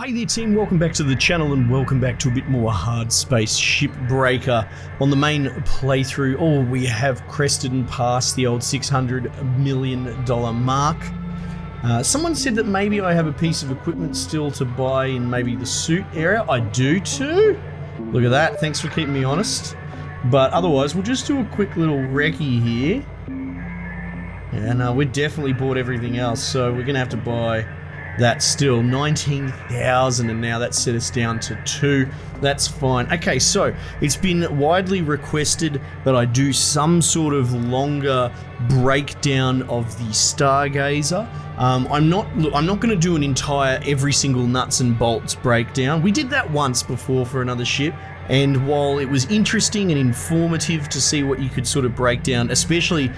Hey there team, welcome back to the channel and welcome back to a bit more Hardspace Shipbreaker. On the main playthrough, we have crested and passed the old $600 million mark. Someone said that maybe I have a piece of equipment still to buy in maybe the suit area. I do too. Look at that, thanks for keeping me honest. But otherwise, we'll just do a quick little recce here. And we definitely bought everything else, so we're gonna have to buy that still. 19,000, and now that set us down to 2. That's fine. Okay, so it's been widely requested that I do some sort of longer breakdown of the Stargazer. I'm not going to do an entire every single nuts and bolts breakdown. We did that once before for another ship, and while it was interesting and informative to see what you could sort of break down, especially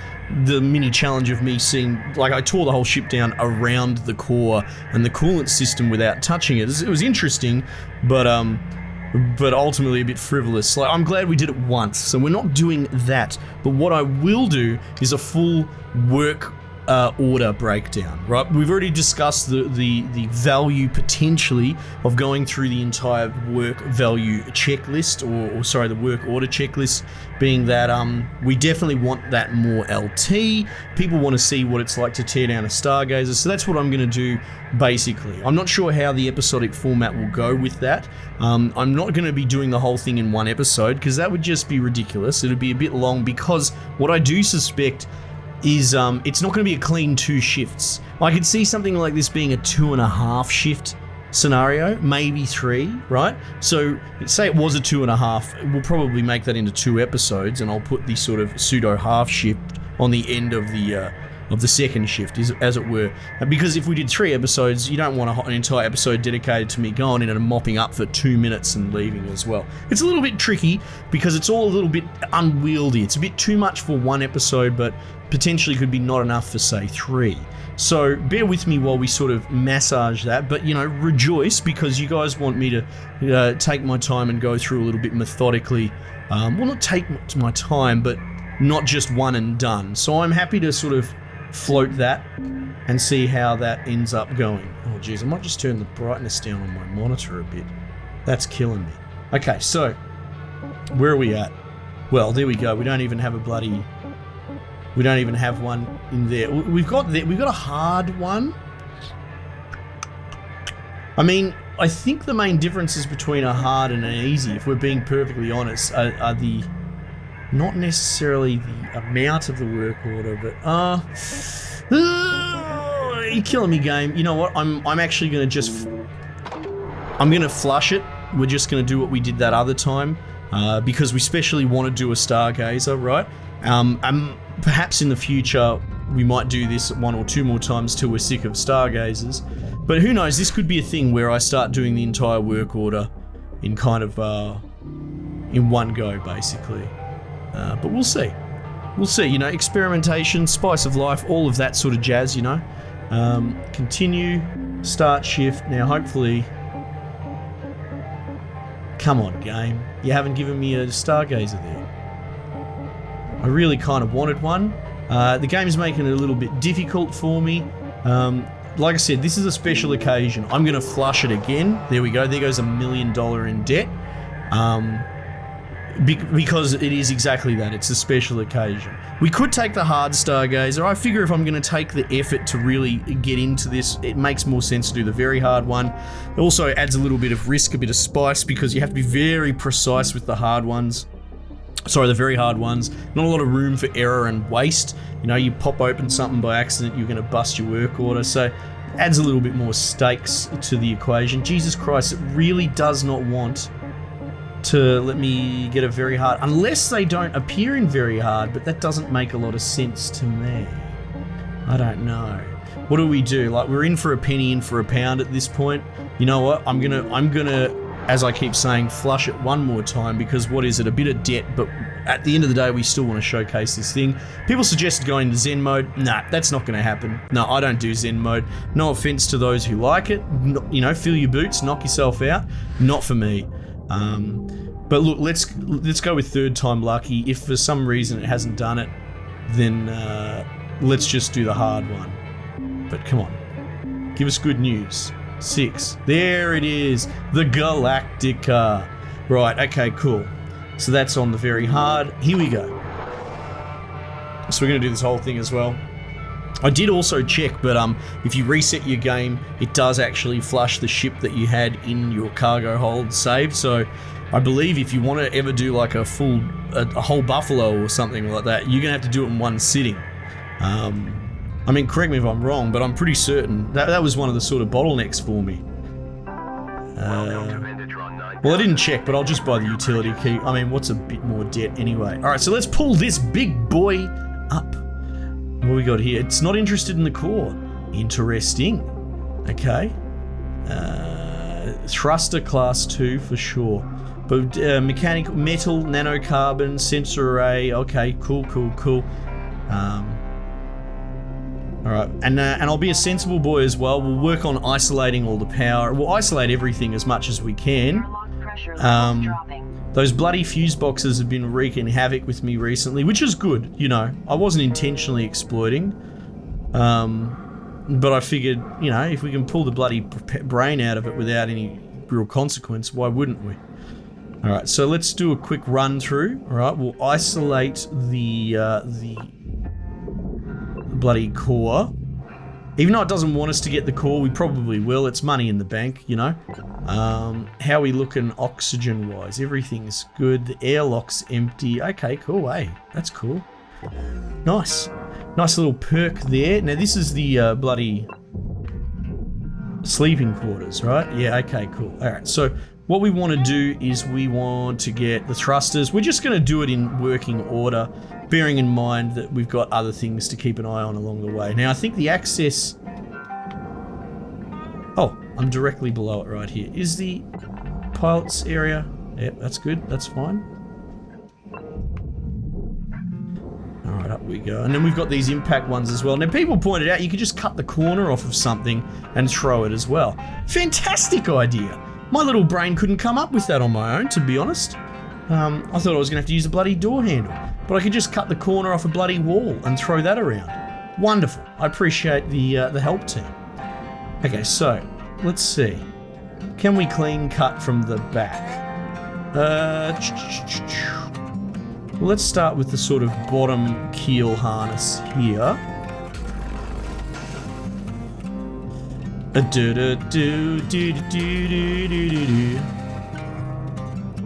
the mini challenge of me seeing, like, I tore the whole ship down around the core and the coolant system without touching it. It was interesting, but ultimately a bit frivolous. Like, I'm glad we did it once, so we're not doing that. But what I will do is a full work order breakdown, right? We've already discussed the value potentially of going through the entire work value checklist, or sorry, the work order checklist, being that we definitely want that more LT. People want to see what it's like to tear down a Stargazer, so that's what I'm going to do basically. I'm not sure how the episodic format will go with that. I'm not going to be doing the whole thing in one episode because that would just be ridiculous. It would be a bit long, because what I do suspect is it's not going to be a clean 2 shifts. I could see something like this being a 2.5 shift scenario, maybe 3, right? So say it was a 2.5, we'll probably make that into 2 episodes, and I'll put the sort of pseudo half shift on the end of the second shift, as it were. Because if we did 3 episodes, you don't want an entire episode dedicated to me going in and mopping up for 2 minutes and leaving as well. It's a little bit tricky because it's all a little bit unwieldy. It's a bit too much for 1 episode, but potentially could be not enough for, say, 3. So bear with me while we sort of massage that, but, you know, rejoice because you guys want me to take my time and go through a little bit methodically. Well, not take my time, but not just one and done. So I'm happy to sort of float that and see how that ends up going. Oh geez, I might just turn the brightness down on my monitor a bit. That's killing me. Okay, so where are we at? Well, there we go. We don't even have one in there. We've got a hard one. I mean, I think the main differences between a hard and an easy, if we're being perfectly honest, are the not necessarily the amount of the work order, but you're killing me, game. You know what? I'm actually gonna I'm gonna flush it. We're just gonna do what we did that other time, because we specially want to do a Stargazer, right? Perhaps in the future we might do this 1 or 2 more times till we're sick of Stargazers. But who knows? This could be a thing where I start doing the entire work order in kind of in one go, basically. But we'll see. We'll see, you know, experimentation, spice of life, all of that sort of jazz, you know. Continue, start shift. Now, hopefully... Come on, game. You haven't given me a Stargazer there. I really kind of wanted one. The game's making it a little bit difficult for me. Like I said, this is a special occasion. I'm going to flush it again. There we go. There goes $1 million in debt. Because it is exactly that. It's a special occasion. We could take the hard Stargazer. I figure if I'm going to take the effort to really get into this, it makes more sense to do the very hard one. It also adds a little bit of risk, a bit of spice, because you have to be very precise with the hard ones. Sorry, the very hard ones. Not a lot of room for error and waste. You know, you pop open something by accident, you're going to bust your work order. So it adds a little bit more stakes to the equation. Jesus Christ, it really does not want to let me get a very hard, unless they don't appear in very hard, but that doesn't make a lot of sense to me. I don't know. What do we do? Like, we're in for a penny, in for a pound at this point. You know what? I'm gonna, as I keep saying, flush it one more time, because what is it? A bit of debt, but at the end of the day, we still want to showcase this thing. People suggested going to Zen mode. Nah, that's not going to happen. No, I don't do Zen mode. No offense to those who like it. You know, fill your boots, knock yourself out. Not for me. But look, let's go with third time lucky. If for some reason it hasn't done it, then let's just do the hard one. But come on, give us good news. 6. There it is. The Galactica. Right, okay, cool. So that's on the very hard. Here we go. So we're going to do this whole thing as well. I did also check, but if you reset your game, it does actually flush the ship that you had in your cargo hold save. So I believe if you want to ever do like a whole buffalo or something like that, you're going to have to do it in one sitting. I mean, correct me if I'm wrong, but I'm pretty certain that was one of the sort of bottlenecks for me. Well, I didn't check, but I'll just buy the utility key. I mean, what's a bit more debt anyway? All right, so let's pull this big boy up. What we got here? It's not interested in the core. Interesting. Okay. Thruster class 2 for sure. But mechanical, metal, nanocarbon, sensor array. Okay, cool. All right, and I'll be a sensible boy as well. We'll work on isolating all the power. We'll isolate everything as much as we can. Those bloody fuse boxes have been wreaking havoc with me recently, which is good, you know. I wasn't intentionally exploiting, but I figured, you know, if we can pull the bloody brain out of it without any real consequence, why wouldn't we? All right, so let's do a quick run through. All right, we'll isolate the bloody core. Even though it doesn't want us to get the core, we probably will. It's money in the bank, you know. How are we looking oxygen-wise? Everything's good. The airlock's empty. Okay, cool. Hey, that's cool. Nice. Nice little perk there. Now, this is the bloody sleeping quarters, right? Yeah, okay, cool. All right, so what we want to do is we want to get the thrusters. We're just going to do it in working order, bearing in mind that we've got other things to keep an eye on along the way. Now, I think the access... Oh, I'm directly below it right here. Is the pilot's area? Yep, that's good. That's fine. All right, up we go. And then we've got these impact ones as well. Now, people pointed out you could just cut the corner off of something and throw it as well. Fantastic idea. My little brain couldn't come up with that on my own, to be honest. I thought I was going to have to use a bloody door handle, but I could just cut the corner off a bloody wall and throw that around. Wonderful. I appreciate the help, team. Okay, so let's see. Can we clean cut from the back? Well, let's start with the sort of bottom keel harness here.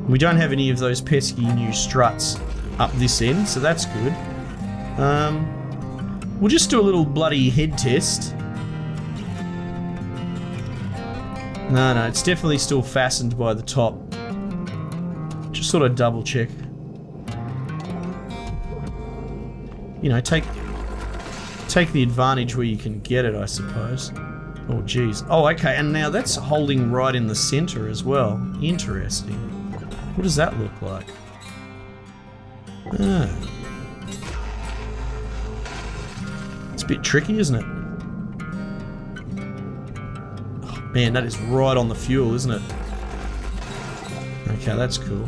We don't have any of those pesky new struts up this end, so that's good. We'll just do a little bloody head test. No, it's definitely still fastened by the top. Just sort of double check. You know, take the advantage where you can get it, I suppose. Oh, geez. Oh, okay, and now that's holding right in the center as well. Interesting. What does that look like? Ah. It's a bit tricky, isn't it? Oh, man, that is right on the fuel, isn't it? Okay, that's cool.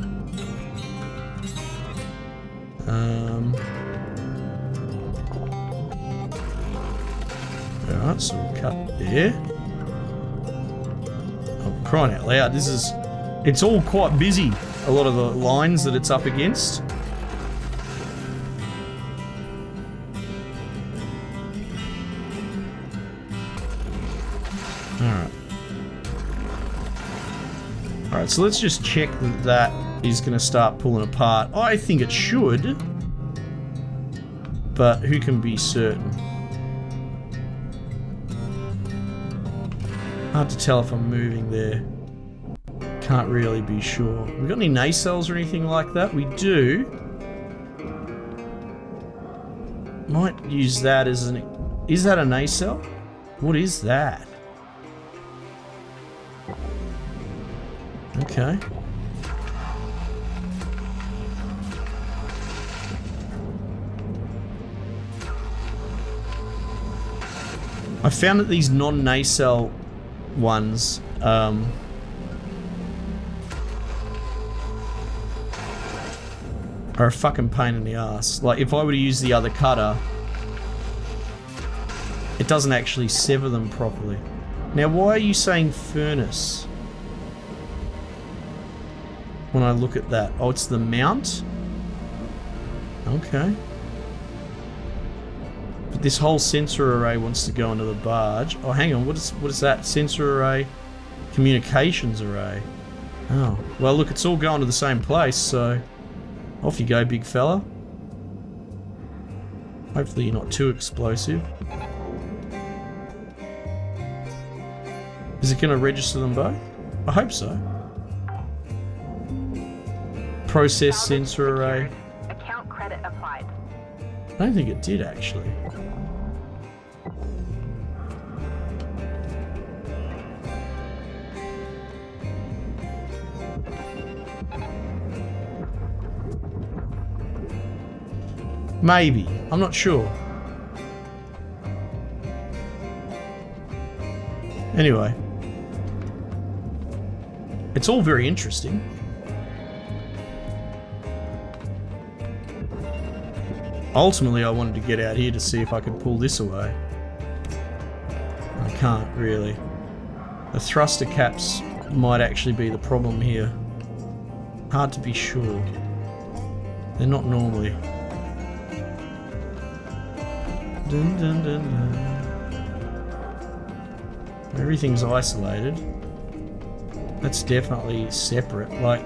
Alright, so we'll cut there. Oh, crying out loud, it's all quite busy, a lot of the lines that it's up against. Alright, so let's just check that that is going to start pulling apart. I think it should, but who can be certain? Hard to tell if I'm moving there. Can't really be sure. We got any nacelles or anything like that? We do. Might use that as an... Is that a nacelle? What is that? Okay. I found that these non-nacelle ones are a fucking pain in the ass. Like, if I were to use the other cutter, it doesn't actually sever them properly. Now, why are you saying furnace? When I look at that. Oh, it's the mount? Okay. But this whole sensor array wants to go into the barge. Oh, hang on. What is that? Sensor array? Communications array. Oh. Well, look, it's all going to the same place, so... Off you go, big fella. Hopefully you're not too explosive. Is it going to register them both? I hope so. Process sensor array. Account credit applied. I don't think it did, actually. Maybe. I'm not sure. Anyway. It's all very interesting. Ultimately, I wanted to get out here to see if I could pull this away. I can't, really. The thruster caps might actually be the problem here. Hard to be sure. They're not normally. Dun, dun, dun, dun. Everything's isolated. That's definitely separate. Like,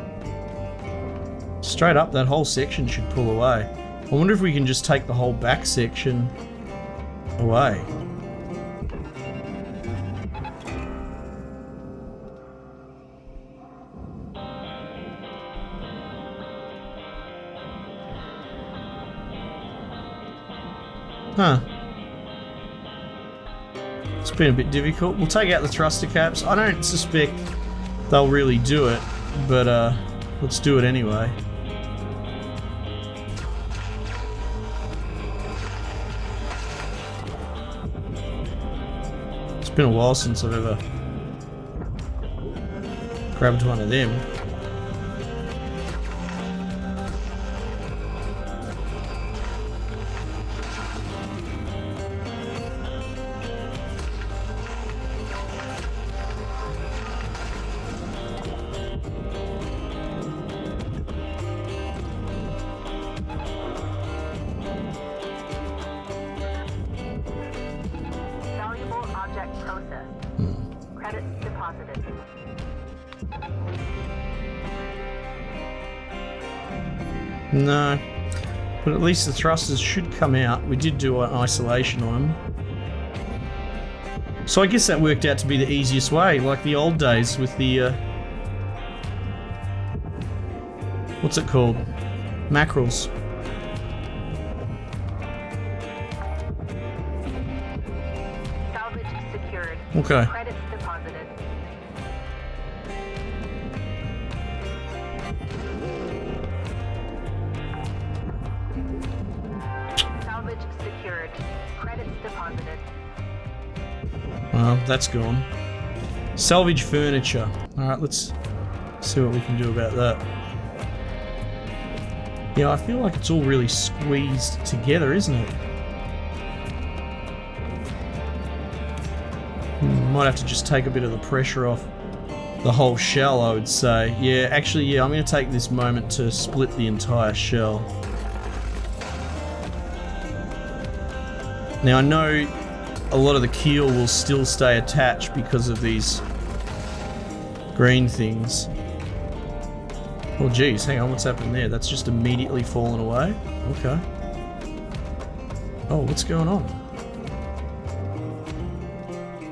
straight up, that whole section should pull away. I wonder if we can just take the whole back section away. Huh. It's been a bit difficult. We'll take out the thruster caps. I don't suspect they'll really do it, but let's do it anyway. It's been a while since I've ever grabbed one of them. No, but at least the thrusters should come out. We did do an isolation on them. So I guess that worked out to be the easiest way, like the old days with the, what's it called? Mackerels. Salvage secured. Okay. Credits deposited. Salvage secured. Credits deposited. Well, that's gone. Salvage furniture. Alright, let's see what we can do about that. Yeah, I feel like it's all really squeezed together, isn't it? Might have to just take a bit of the pressure off the whole shell, I would say. Yeah, actually, yeah, I'm going to take this moment to split the entire shell. Now, I know a lot of the keel will still stay attached because of these green things. Oh, geez, hang on, what's happened there? That's just immediately fallen away? Okay. Oh, what's going on?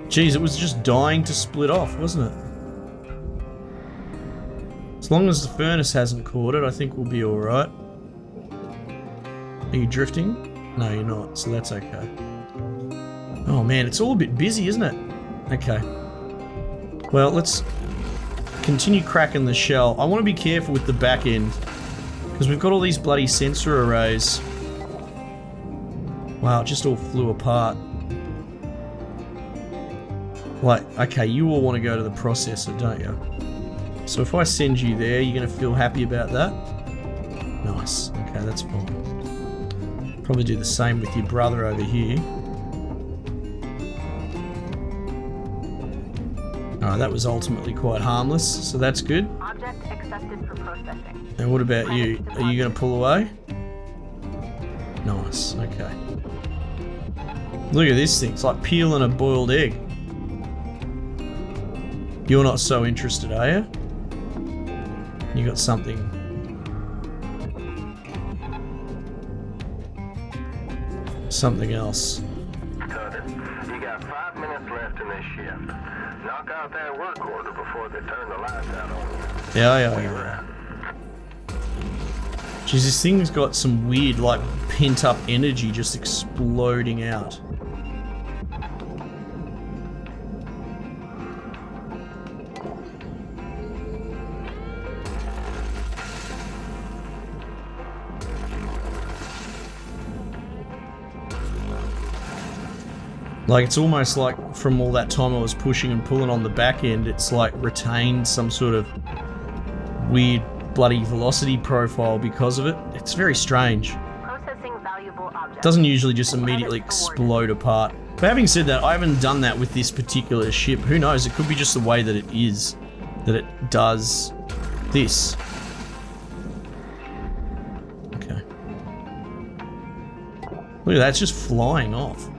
Geez, it was just dying to split off, wasn't it? As long as the furnace hasn't caught it, I think we'll be alright. Are you drifting? No, you're not, so that's okay. Oh man, it's all a bit busy, isn't it? Okay. Well, let's continue cracking the shell. I want to be careful with the back end, because we've got all these bloody sensor arrays. Wow, it just all flew apart. Like, okay, you all want to go to the processor, don't you? So if I send you there, you're going to feel happy about that? Nice. Okay, that's fine. Probably do the same with your brother over here. Alright, that was ultimately quite harmless, so that's good. Object accepted for processing. And what about you? Are you going to pull away? Nice, okay. Look at this thing, it's like peeling a boiled egg. You're not so interested, are you? You got something. Something else. Cutter, you got 5 minutes left in this shift. Knock out that work order before they turn the lights out on you. Yeah. Jeez, this thing's got some weird, like, pent-up energy just exploding out. Like, it's almost like from all that time I was pushing and pulling on the back end, it's like retained some sort of weird bloody velocity profile because of it. It's very strange. Processing valuable objects. Doesn't usually just immediately explode apart. But having said that, I haven't done that with this particular ship. Who knows? It could be just the way that it is, that it does this. Okay. Look at that, it's just flying off.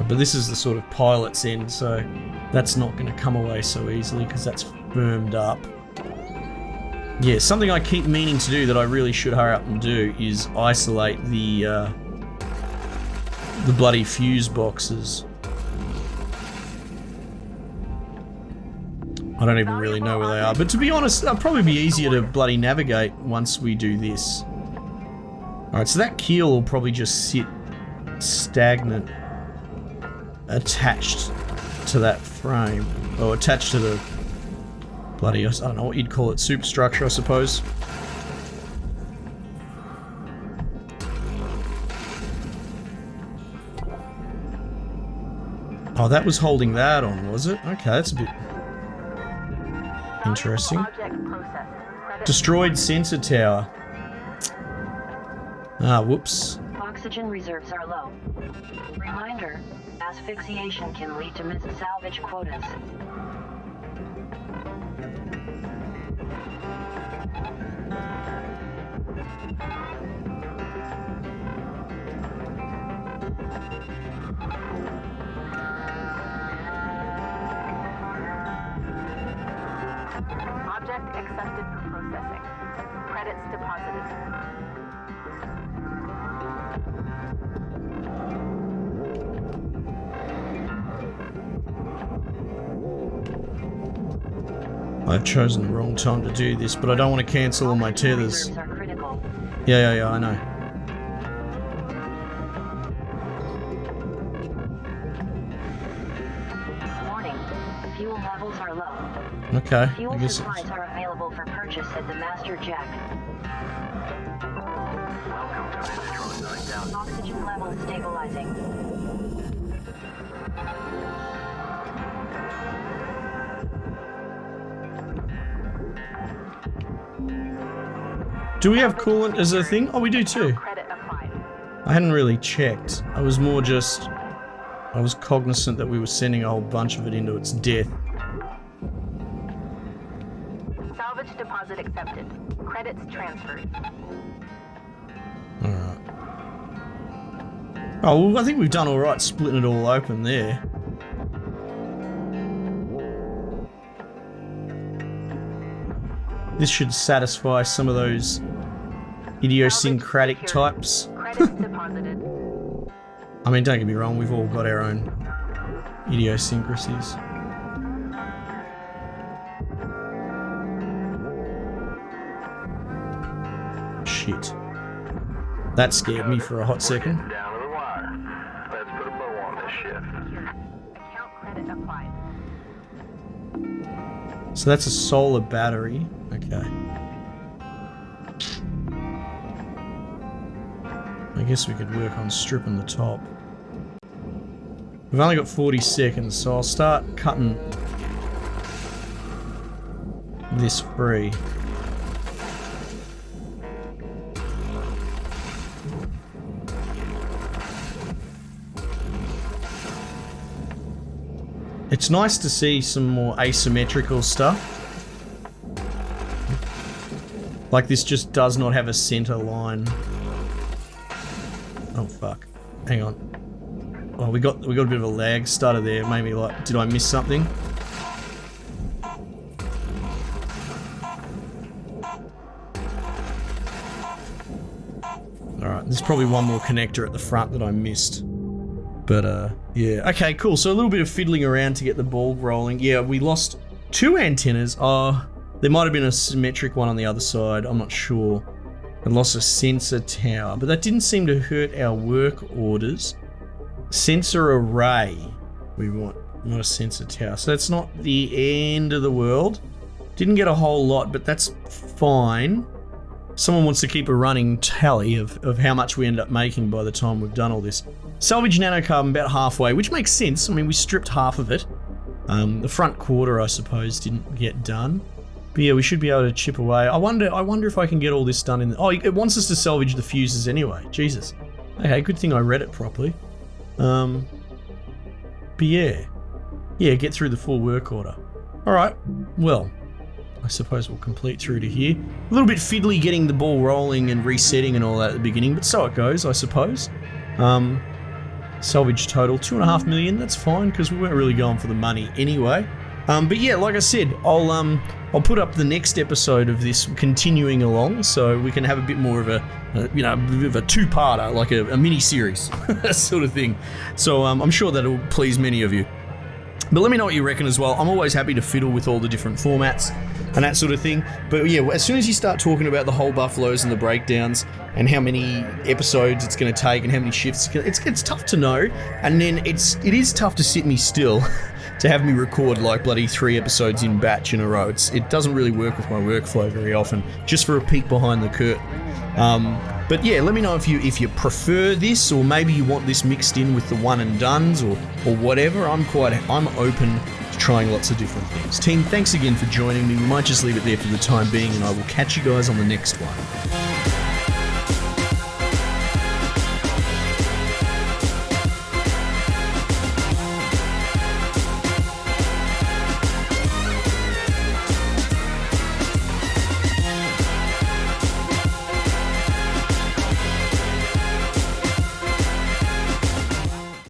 But this is the sort of pilot's end, so that's not going to come away so easily because that's firmed up. Yeah, something I keep meaning to do that I really should hurry up and do is isolate the bloody fuse boxes. I don't even really know where they are, but to be honest, they'll probably be easier to bloody navigate once we do this. Alright, so that keel will probably just sit stagnant, attached to that frame, or attached to the bloody, I don't know what you'd call it, superstructure, I suppose. Oh, that was holding that on, was it? Okay, that's a bit interesting. Destroyed sensor tower. Ah, whoops. Oxygen reserves are low. Reminder, asphyxiation can lead to missed salvage quotas. Object accepted for processing. Credits deposited. I've chosen the wrong time to do this, but I don't want to cancel all my tethers. Yeah, I know. Warning, fuel levels are low. Okay, I Fuel guess supplies are available for purchase at the master jack. Oxygen levels stabilizing. Do we have coolant as a thing? Oh, we do too. Credit applied. I hadn't really checked. I was more just... I was cognizant that we were sending a whole bunch of it into its death. Salvage deposit accepted. Credits transferred. Alright. Oh, well, I think we've done alright splitting it all open there. This should satisfy some of those idiosyncratic types. Credits deposited. I mean, don't get me wrong, we've all got our own idiosyncrasies. Shit. That scared me for a hot second. Down to the wire. Let's put a bow on this shift. Account credit applied. So that's a solar battery. Okay. I guess we could work on stripping the top. We've only got 40 seconds, so I'll start cutting this free. It's nice to see some more asymmetrical stuff. Like this just does not have a center line. Oh fuck. Hang on. Oh, we got a bit of a lag stutter there. Maybe like, did I miss something? Alright, there's probably one more connector at the front that I missed. But yeah. Okay, cool. So a little bit of fiddling around to get the ball rolling. Yeah, we lost 2 antennas. There might have been a symmetric one on the other side. I'm not sure. And lost a sensor tower, but that didn't seem to hurt our work orders. Sensor array. We want, not a sensor tower. So that's not the end of the world. Didn't get a whole lot, but that's fine. Someone wants to keep a running tally of how much we end up making by the time we've done all this. Salvage nanocarbon about halfway, which makes sense. I mean, we stripped half of it. The front quarter, I suppose, didn't get done. But yeah, we should be able to chip away. I wonder if I can get all this done in the... Oh, it wants us to salvage the fuses anyway. Jesus. Okay, good thing I read it properly. But yeah. Yeah, get through the full work order. Alright, well, I suppose we'll complete through to here. A little bit fiddly getting the ball rolling and resetting and all that at the beginning, but so it goes, I suppose. Salvage total, 2.5 million, that's fine, because we weren't really going for the money anyway. But yeah, like I said, I'll put up the next episode of this continuing along, so we can have a bit more of a bit of a two-parter, like a mini-series sort of thing. So I'm sure that'll please many of you. But let me know what you reckon as well. I'm always happy to fiddle with all the different formats and that sort of thing. But yeah, as soon as you start talking about the whole buffaloes and the breakdowns and how many episodes it's going to take and how many shifts, it's tough to know. And then it is tough to sit me still to have me record like bloody 3 episodes in batch in a row. It doesn't really work with my workflow very often, just for a peek behind the curtain. But yeah, let me know if you prefer this, or maybe you want this mixed in with the one and dones or whatever. I'm open to trying lots of different things. Team, thanks again for joining me. We might just leave it there for the time being, and I will catch you guys on the next one.